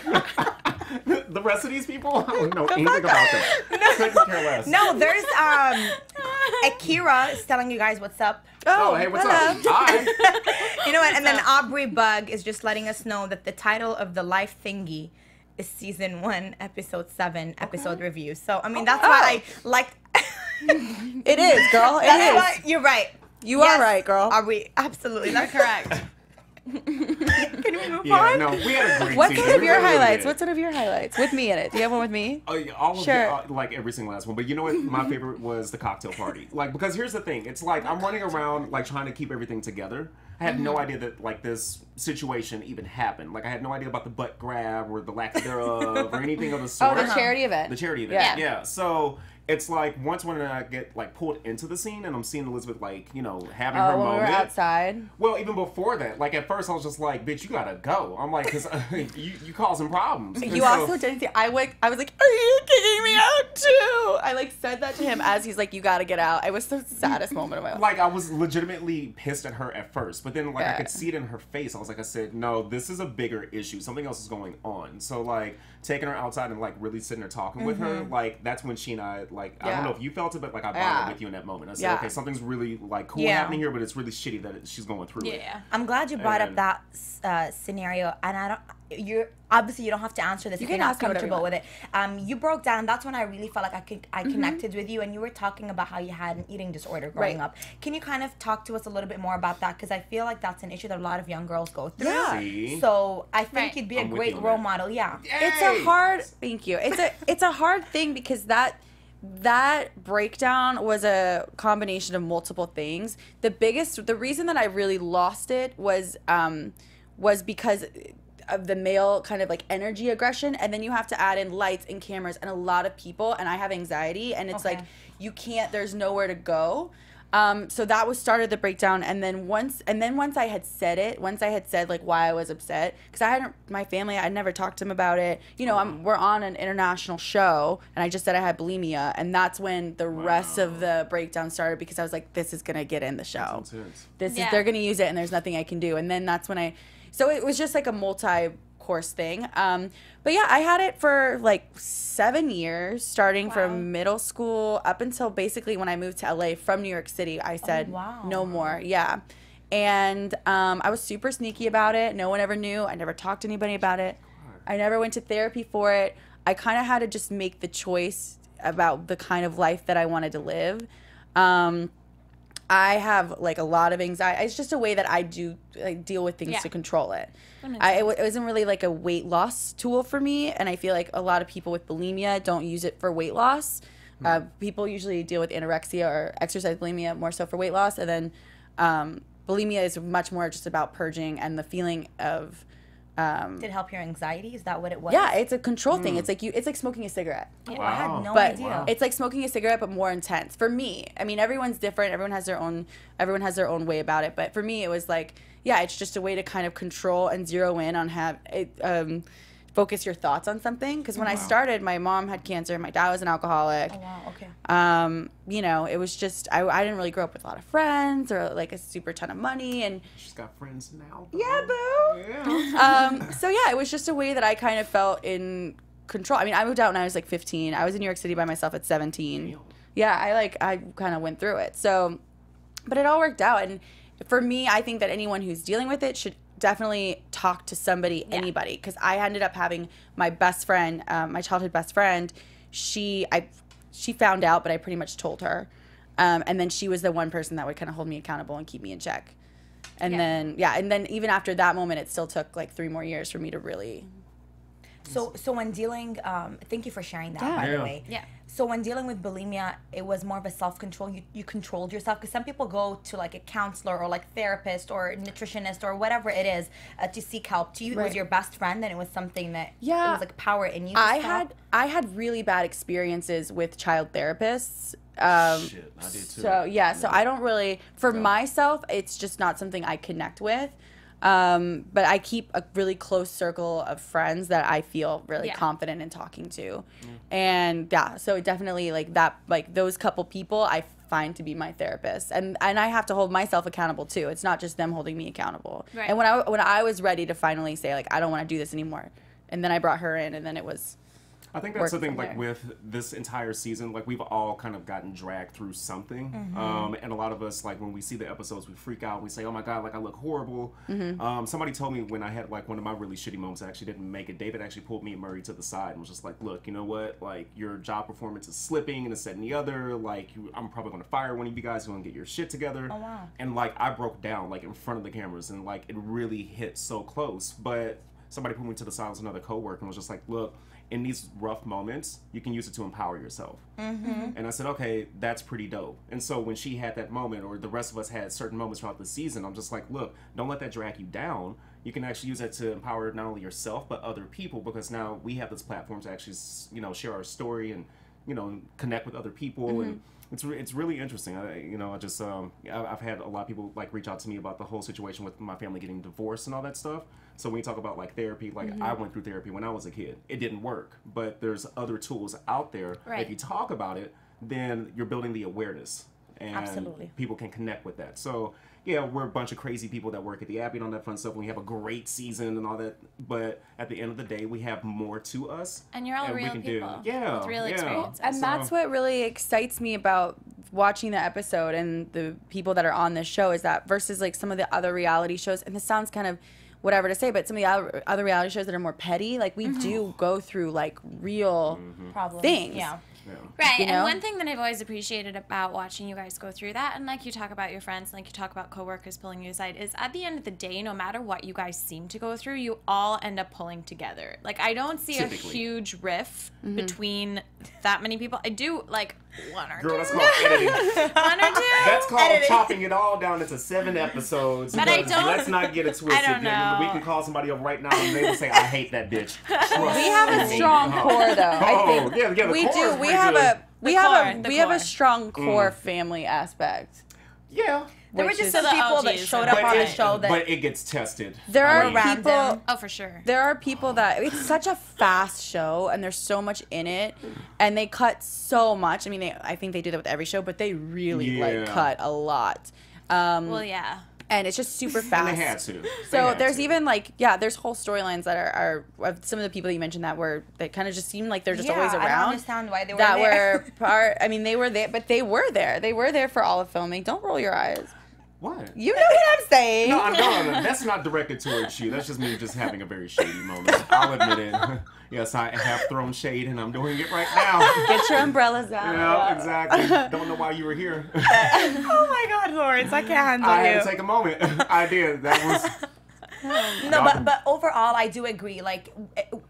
The rest of these people, I don't know anything about them. Couldn't care less. No, there's Akira is telling you guys what's up. Oh, hey, what's up? Hi. You know what? And then Aubrey Bug is just letting us know that the title of the life thingy is season 1, episode 7, episode review. So I mean that's why I like. It is, girl. It That's is. why you're right. You are right, girl. Aubrey, absolutely, that's Correct. Can we move Yeah, on? no, we had a great What's season. one of We your really highlights? did. What's one of your highlights? With me in it. Do you have one with me? Oh, yeah, all of Sure. like every single last one. But you know what? My favorite was the cocktail party. Like, because here's the thing. It's like I'm running around like trying to keep everything together. I had no idea that like this situation even happened. Like I had no idea about the butt grab or the lack thereof or anything of the sort. Oh, the charity event. The charity event. Yeah. Yeah. So it's like once when I get like pulled into the scene and I'm seeing Elizabeth like, you know, having her Oh, when we moment. were outside. Well, even before that, like at first I was just like, bitch, you gotta go. I'm like, because you causing problems. And You so- also didn't see. I was like, are you kicking me out too? I like said that to him as he's like, you gotta get out. It was the saddest moment of my life. Like, I was legitimately pissed at her at first, but then, like, I Yeah. could see it in her face. I was like, I said, no, this is a bigger issue. Something else is going on. So, like, taking her outside and, like, really sitting there talking with her, like, that's when she and I, like, I don't Yeah. know if you felt it, but, like, I bonded Yeah. with you in that moment. I said, Yeah. okay, something's really, like, cool Yeah. happening here, but it's really shitty that she's going through it. Yeah. I'm glad you brought up And- that scenario, and I don't. You're obviously you don't have to answer this You if you're can not ask me whatever you comfortable with it. You broke down. That's when I really felt like I connected with you, and you were talking about how you had an eating disorder growing Right. up. Can you kind of talk to us a little bit more about that? Because I feel like that's an issue that a lot of young girls go through. Yeah. See? So I think Right. you'd be a I'm with great you on role that. model. Yeah. It's a hard. Thank you. It's a hard thing because that breakdown was a combination of multiple things. The reason that I really lost it was because of the male kind of like energy aggression, and then you have to add in lights and cameras and a lot of people, and I have anxiety, and it's Okay. like you can't. There's nowhere to go. So that started the breakdown, and then once I had said like why I was upset, because my family, I'd never talked to them about it. You know, we're on an international show, and I just said I had bulimia, and that's when the rest of the breakdown started, because I was like, this is gonna get in the show. Yeah. They're gonna use it, and there's nothing I can do. And then that's when so it was just like a multi-course thing. But yeah, I had it for like 7 years, starting from middle school up until basically when I moved to LA from New York City. I said, wow. no more. Yeah. And I was super sneaky about it. No one ever knew. I never talked to anybody about it. I never went to therapy for it. I kind of had to just make the choice about the kind of life that I wanted to live. I have like a lot of anxiety. It's just a way that I do deal with things to control it. It wasn't really like a weight loss tool for me, and I feel like a lot of people with bulimia don't use it for weight loss. People usually deal with anorexia or exercise bulimia more so for weight loss, and then bulimia is much more just about purging and the feeling of. Did it help your anxiety? Is that what it was? Yeah, it's a control thing. It's like smoking a cigarette. Yeah. Wow. I had no but idea. It's like smoking a cigarette, but more intense. For me, I mean, everyone's different. Everyone has their own way about it. But for me, it was like, yeah, it's just a way to kind of control and zero in on focus your thoughts on something. Because when I started, my mom had cancer, my dad was an alcoholic. Oh wow, okay. You know, it was just I didn't really grow up with a lot of friends or like a super ton of money, and she's got friends now. Yeah, boo. Yeah. So yeah, it was just a way that I kind of felt in control. I mean, I moved out when I was like 15. I was in New York City by myself at 17. Yeah, I kind of went through it. So, but it all worked out, and for me, I think that anyone who's dealing with it should definitely talk to somebody, anybody, because I ended up having my best friend, my childhood best friend. She found out, but I pretty much told her, and then she was the one person that would kind of hold me accountable and keep me in check. And then even after that moment, it still took like 3 more years for me to really. So when dealing, thank you for sharing that, by the way. Yeah. So when dealing with bulimia, it was more of a self-control. You controlled yourself, because some people go to like a counselor or like therapist or nutritionist or whatever it is to seek help. To you, it was your best friend, and it was something that it was like power in you. I had really bad experiences with child therapists. Shit, I did too. So so I don't really, for myself, it's just not something I connect with. But I keep a really close circle of friends that I feel really confident in talking to. And so it definitely like those couple people I find to be my therapist. And I have to hold myself accountable too. It's not just them holding me accountable. Right. And when I was ready to finally say like, I don't want to do this anymore. And then I brought her in, and then it was. I think that's the thing, like with this entire season, like we've all kind of gotten dragged through something. And a lot of us, like when we see the episodes, we freak out. We say, oh my God, like I look horrible. Somebody told me when I had like one of my really shitty moments, I actually didn't make it. David actually pulled me and Murray to the side and was just like, look, you know what? Like your job performance is slipping and this, that, and the other. Like I'm probably going to fire one of you guys. You're going to get your shit together. Oh, wow. And like I broke down like in front of the cameras, and like it really hit so close. But somebody put me to the side with another coworker and was just like, look, in these rough moments, you can use it to empower yourself. And I said, okay, that's pretty dope. And so when she had that moment, or the rest of us had certain moments throughout the season, I'm just like, look, don't let that drag you down. You can actually use that to empower not only yourself, but other people, because now we have this platform to actually, share our story and, connect with other people. And it's really interesting. I've had a lot of people like reach out to me about the whole situation with my family getting divorced and all that stuff. So when you talk about like therapy, like I went through therapy when I was a kid. It didn't work, but there's other tools out there. Right. If you talk about it, then you're building the awareness, and people can connect with that. So yeah, we're a bunch of crazy people that work at the Abbey and all that fun stuff. We have a great season and all that, but at the end of the day, we have more to us. And you're all real people. With real experiences. And that's what really excites me about watching the episode and the people that are on this show, is that versus like some of the other reality shows, and this sounds kind of whatever to say, but some of the other reality shows that are more petty, like we do go through like real things. Yeah. Right, and one thing that I've always appreciated about watching you guys go through that, and like you talk about your friends, and like you talk about coworkers pulling you aside, is at the end of the day, no matter what you guys seem to go through, you all end up pulling together. Like I don't see a huge rift between that many people. I do like one or two. Girl, that's called editing. One or two. That's called chopping it all down into 7 episodes. But I don't. Let's not get it twisted. I don't know. We can call somebody up right now and they will say, "I hate that bitch." Trust we have a strong core, though. I think we do. We have a strong core family aspect. Yeah. There were just some people that showed up on the show but it gets tested. There are people. Oh, for sure. There are people that it's such a fast show, and there's so much in it, and they cut so much. I mean, I think they do that with every show, but they really cut a lot. Well, yeah. And it's just super fast. And they had to. So there's even there's whole storylines that are of some of the people that you mentioned that kind of just seem like they're just always around. I don't understand why they were there. That were part. I mean, they were there, but they were there. They were there for all of filming. Don't roll your eyes. What? You know what I'm saying? No, that's not directed towards you. That's just me just having a very shady moment. I'll admit it. Yes, I have thrown shade, and I'm doing it right now. Get your umbrellas out. Yeah, exactly. Don't know why you were here. Oh my God, Lawrence, I can't handle I you. had to take a moment. I did. That was... No, but overall, I do agree. Like,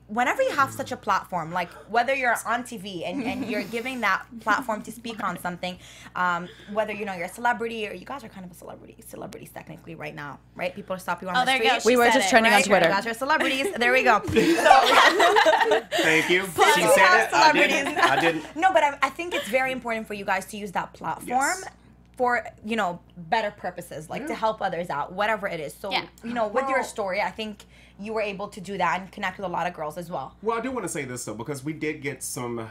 whenever you have such a platform, like whether you're on TV and you're giving that platform to speak on something, whether you're a celebrity or you guys are kind of celebrities technically right now, right? People stop you on the there street. you go. We were just trending on Twitter. You guys are celebrities. There we go. Thank you. Plus She you said have it. celebrities. I didn't. No, but I think it's very important for you guys to use that platform. Yes. For better purposes, like to help others out, whatever it is. So with your story, I think you were able to do that and connect with a lot of girls as well. Well, I do want to say this though, because we did get some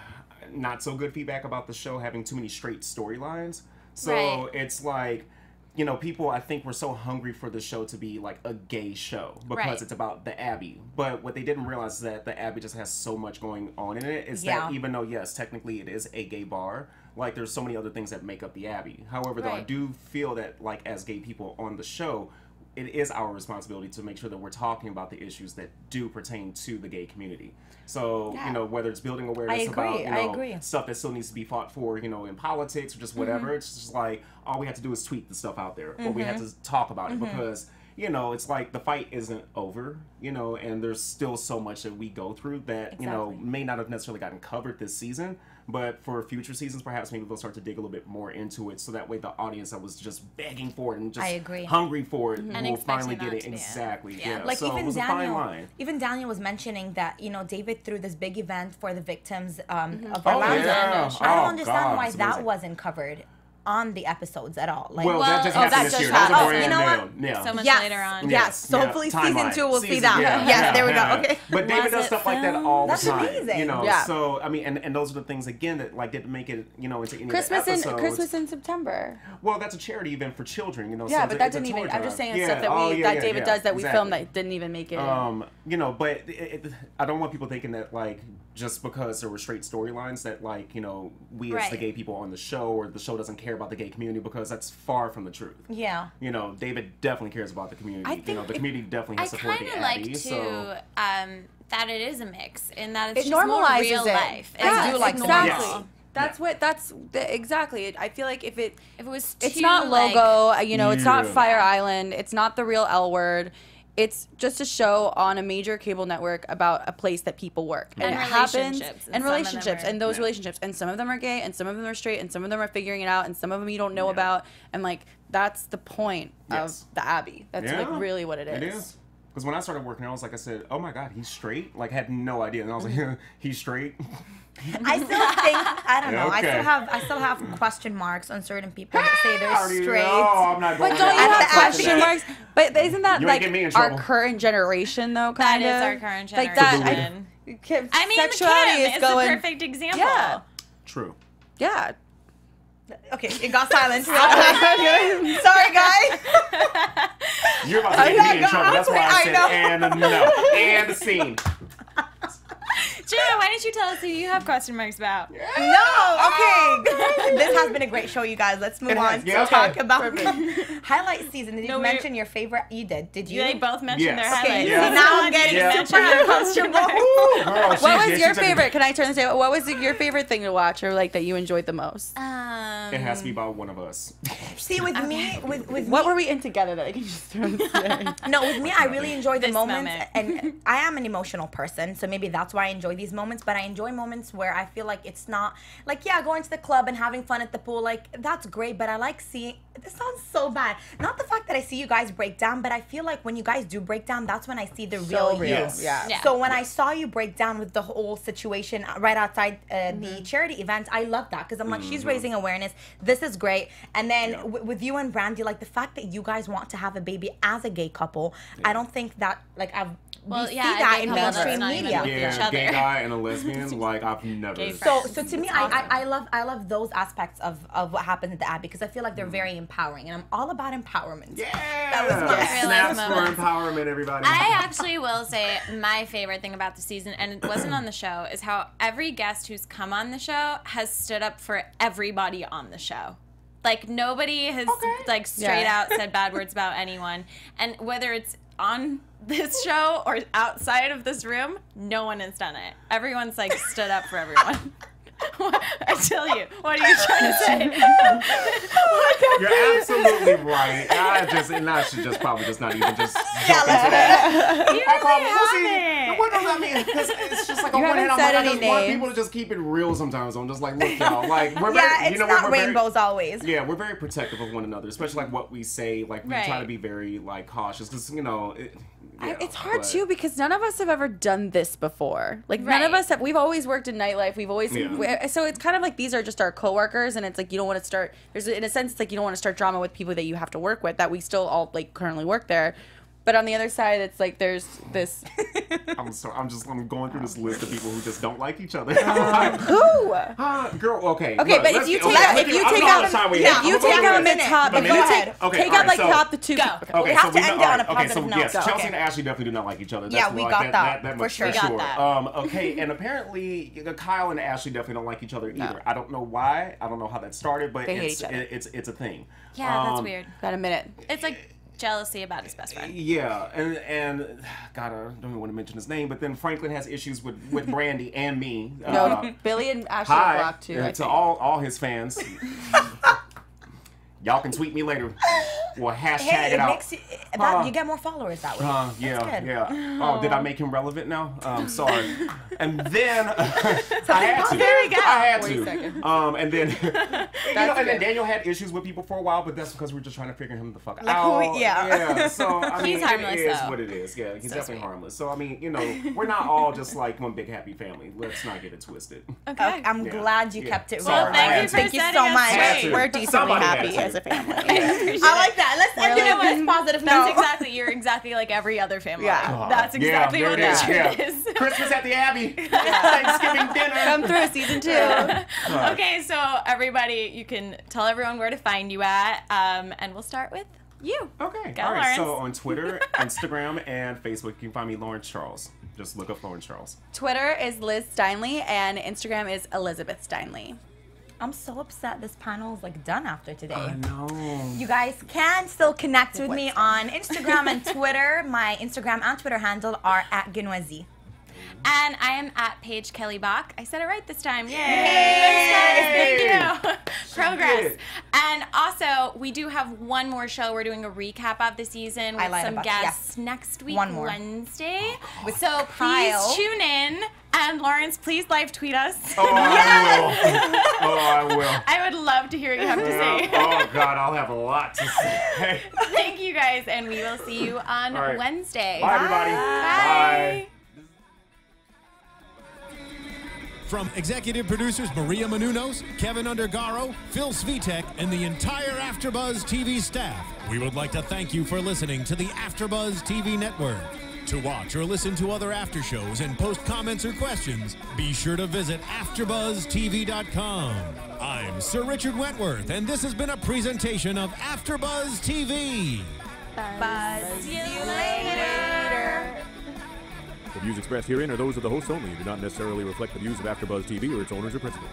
not so good feedback about the show having too many straight storylines. So it's like, people I think were so hungry for the show to be like a gay show because it's about the Abbey. But what they didn't realize is that the Abbey just has so much going on in it. Is that even though yes, technically it is a gay bar, like there's so many other things that make up the Abbey. However, though I do feel that like as gay people on the show, it is our responsibility to make sure that we're talking about the issues that do pertain to the gay community. So, whether it's building awareness about, stuff that still needs to be fought for, in politics or just whatever, it's just like, all we have to do is tweet the stuff out there. Or we have to talk about it because, it's like the fight isn't over, and there's still so much that we go through that, may not have necessarily gotten covered this season. But for future seasons, perhaps maybe they'll start to dig a little bit more into it, so that way the audience that was just begging for it and just hungry for it will finally get it. Exactly. Yeah. Like so even it was a fine line. Even Daniel was mentioning that David threw this big event for the victims of Orlando. I don't understand why that wasn't covered on the episodes at all. Like, that just happened this year. That was a brand new. So much later on. Yes. So hopefully season 2 we'll see that. Yes, there we go. Okay. But David does stuff like that all the time. That's amazing. So I mean, and those are the things again that like didn't make it, into any Christmas of the episodes. Christmas in September. Well, that's a charity event for children, Yeah, but that didn't even. I'm just saying stuff that David does that we filmed that didn't even make it. But I don't want people thinking that like just because there were straight storylines that like we as the gay people on the show or the show doesn't care about the gay community, because that's far from the truth. Yeah. David definitely cares about the community. The community definitely has supported the Abbey. I kind of like too that it is a mix in that it's it just normalizes more real life. I do like exactly. Yes. Exactly. I feel like if it was it's not logo, it's not Yeah. Fire Island, it's not the real L Word. It's just a show on a major cable network about a place that people work. And it happens. And relationships. And those Yeah. relationships. And some of them are gay, and some of them are straight, and some of them are figuring it out, and some of them you don't know about. And, like, that's the point of the Abbey. That's, like, really what it is. It is. Because when I started working, I was like, I said, oh my God, he's straight? Like, I had no idea. And I was like, he's straight? I still think, I don't know, Okay. I still have question marks on certain people that say they're straight. No, I'm not going But don't you have question Abbey. marks? But isn't that, You ain't like, get me in our trouble. current generation, though, kind of? That is our current generation. Like that, I mean, sexuality Kim is is going... the perfect example. Yeah. True. Yeah. Okay, it got silent. Sorry, guys. You're about to get me in trouble. That's why I said, know. and no. And the scene. Julia, why didn't you tell us who you have question marks about? No, okay. This has been a great show, you guys. Let's move on to talk about highlight season. Did you mention your favorite? You did. Did you? They both mentioned their Yes. Okay, highlights. Yeah. so now I'm getting super uncomfortable. What was your favorite? Can I turn and say, what was your favorite thing to watch or like that you enjoyed the most? It has to be about one of us. See, with me, with What were we in together that I can just turn and say? No, with me, I really enjoy the This moments, moment. and I am an emotional person, so maybe that's why I enjoy these moments. But I enjoy moments where I feel like it's not like going to the club and having fun at the pool. Like that's great, but I like seeing. This sounds so bad. Not the fact that I see you guys break down, but I feel like when you guys do break down, that's when I see the real you. Yes. Yeah. So when I saw you break down with the whole situation right outside the charity event, I love that because I'm like, she's raising awareness. This is great. And then with you and Brandy, like the fact that you guys want to have a baby as a gay couple, I don't think that like we see that in mainstream media. Yeah, gay guy and a lesbian, like I've never. So to me, I love those aspects of what happens at the Abbey because I feel like they're very empowering, and I'm all about empowerment. Yeah, that was my snaps for empowerment, everybody. I actually will say my favorite thing about the season, and it wasn't on the show, is how every guest who's come on the show has stood up for everybody on the show. Like nobody has like straight out said bad words about anyone, and whether it's on this show or outside of this room, no one has done it. Everyone's like stood up for everyone. I tell you, what are you trying to say? You're absolutely right. I should just probably just not even just jump into that. You really What does that mean? Because it's just like on You one hand, haven't said I just any want names. people to just keep it real sometimes. I'm just like, look, y'all, like we're Yeah, very, it's we're not very- rainbows always. Yeah, we're very protective of one another, especially like what we say. Like we try Right. to be very like cautious because It's hard too because none of us have ever done this before. Like none of Right. us have. We've always worked in nightlife. We've always so it's kind of like these are just our coworkers, and it's like you don't want to start. There's in a sense it's like you don't want to start drama with people that you have to work with that we still all like currently work there. But on the other side, it's like there's this. I'm going through this list of people who just don't like each other. Who? Girl, okay. Okay, look, but if you take out top the two. Go. Okay. We have to end it on a Okay, positive so note. yes, Go. Chelsea Okay. and Ashley definitely do not like each other. Yeah, That's we like, got that much for sure. for We got sure. that. Okay, and apparently Kyle and Ashley definitely don't like each other either. I don't know why. I don't know how that started, but They hate it's each other. it's a thing. Yeah, that's weird. Got a minute. It's like jealousy about his best friend. Yeah, and God, I don't even want to mention his name, but then Franklin has issues with Brandy and me. No, Billy and Ashley are Hi blocked too. I to think. all his fans. Y'all can tweet me later. Or hashtag Hey, it out. makes you get more followers that way. Yeah, That's good. yeah. Oh, did I make him relevant now? Sorry. And then I had to. There we go. I had 40 to. seconds. And then and then good. Daniel had issues with people for a while, but that's because we were just trying to figure him the fuck Like out. yeah. So I mean, He's harmless, it is though. what it is. Yeah, he's definitely sweet. harmless. So I mean, we're not all just like one big happy family. Let's not get it twisted. Okay. I'm Yeah. glad you Yeah. kept it Sorry, real. I had to. Thank you setting so us much. Had to. We're decently Somebody had happy to. as a family. I like that. Let's end You it know on this what? positive That's note. exactly, you're exactly like every other family. Yeah. That's exactly there what it that is. shirt Yeah. is. Christmas at the Abbey. Thanksgiving dinner. Come through season 2. Okay, so everybody, you can tell everyone where to find you at, and we'll start with you. Okay. Go, All right. So Lawrence. on Twitter, Instagram, and Facebook, you can find me Lawrence Charles. Just look up Lawrence Charles. Twitter is Liz Steinley and Instagram is Elizabeth Steinley. I'm so upset this panel is like done after today. I know. You guys can still connect with me on Instagram and Twitter. My Instagram and Twitter handle are at Guinwa. And I am at Paige Kelly Bach. I said it right this time. Yay! Yay! Thank you. Progress. did. And also, we do have one more show. We're doing a recap of the season I with lied some about- guests next week, One more. Wednesday. With So Kyle. please tune in. And Lawrence, please live tweet us. Oh, I will. Oh, I will. I would love to hear what you have to say. Oh, God, I'll have a lot to say. Thank you guys, and we will see you on All right. Wednesday. Bye, everybody. Bye. From executive producers Maria Menounos, Kevin Undergaro, Phil Svitek, and the entire AfterBuzz TV staff, we would like to thank you for listening to the AfterBuzz TV network. To watch or listen to other after shows and post comments or questions, be sure to visit AfterBuzzTV.com. I'm Sir Richard Wentworth, and this has been a presentation of AfterBuzz TV. Buzz you later. The views expressed herein are those of the hosts only and do not necessarily reflect the views of AfterBuzz TV or its owners or principals.